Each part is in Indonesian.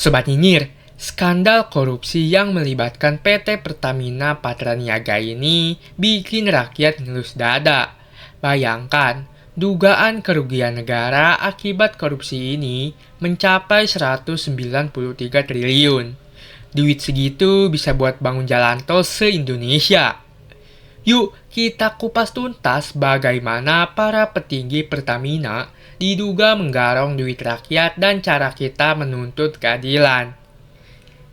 Sobat Nyinyir, skandal korupsi yang melibatkan PT Pertamina Patraniaga ini bikin rakyat ngelus dada. Bayangkan, dugaan kerugian negara akibat korupsi ini mencapai 193 triliun. Duit segitu bisa buat bangun jalan tol se-Indonesia. Yuk, kita kupas tuntas bagaimana para petinggi Pertamina diduga menggarong duit rakyat dan cara kita menuntut keadilan.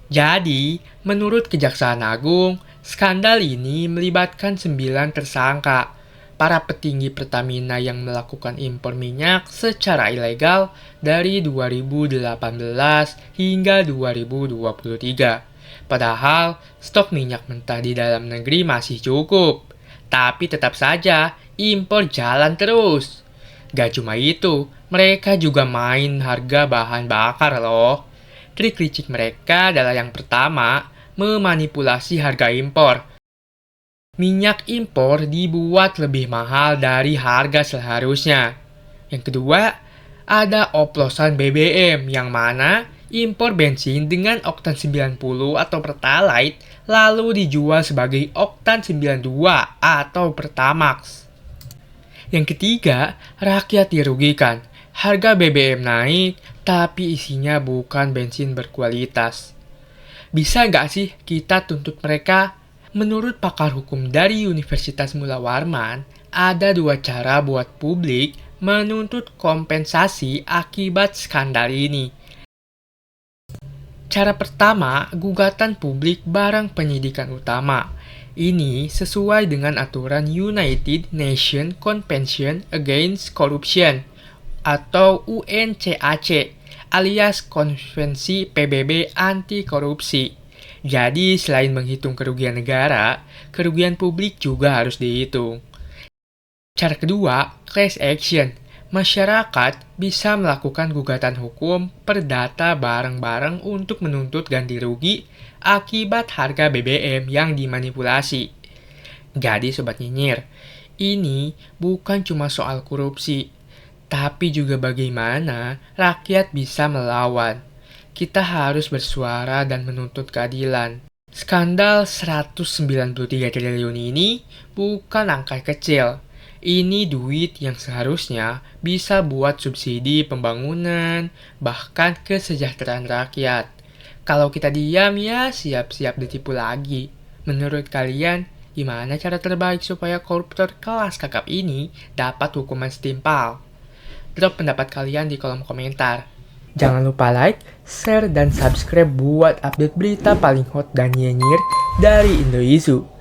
Jadi, menurut Kejaksaan Agung, skandal ini melibatkan 9 tersangka. Para petinggi Pertamina yang melakukan impor minyak secara ilegal dari 2018 hingga 2023. Padahal, stok minyak mentah di dalam negeri masih cukup. Tapi tetap saja, impor jalan terus. Gak cuma itu, mereka juga main harga bahan bakar loh. Trik licik mereka adalah yang pertama, memanipulasi harga impor. Minyak impor dibuat lebih mahal dari harga seharusnya. Yang kedua, ada oplosan BBM yang mana impor bensin dengan oktan 90 atau Pertalite lalu dijual sebagai oktan 92 atau Pertamax. Yang ketiga, rakyat dirugikan. Harga BBM naik, tapi isinya bukan bensin berkualitas. Bisa nggak sih kita tuntut mereka? Menurut pakar hukum dari Universitas Mula Warman, ada 2 cara buat publik menuntut kompensasi akibat skandal ini. Cara pertama, gugatan publik bareng penyidikan utama. Ini sesuai dengan aturan United Nations Convention Against Corruption atau UNCAC alias Konvensi PBB Anti Korupsi. Jadi selain menghitung kerugian negara, kerugian publik juga harus dihitung. Cara kedua, class action. Masyarakat bisa melakukan gugatan hukum perdata bareng-bareng untuk menuntut ganti rugi akibat harga BBM yang dimanipulasi. Jadi Sobat Nyinyir, ini bukan cuma soal korupsi, tapi juga bagaimana rakyat bisa melawan. Kita harus bersuara dan menuntut keadilan. Skandal 193 triliun ini bukan angka kecil. Ini duit yang seharusnya bisa buat subsidi pembangunan, bahkan kesejahteraan rakyat. Kalau kita diam ya siap-siap ditipu lagi. Menurut kalian, gimana cara terbaik supaya koruptor kelas kakap ini dapat hukuman setimpal? Drop pendapat kalian di kolom komentar. Jangan lupa like, share, dan subscribe buat update berita paling hot dan nyinyir dari Indoizu.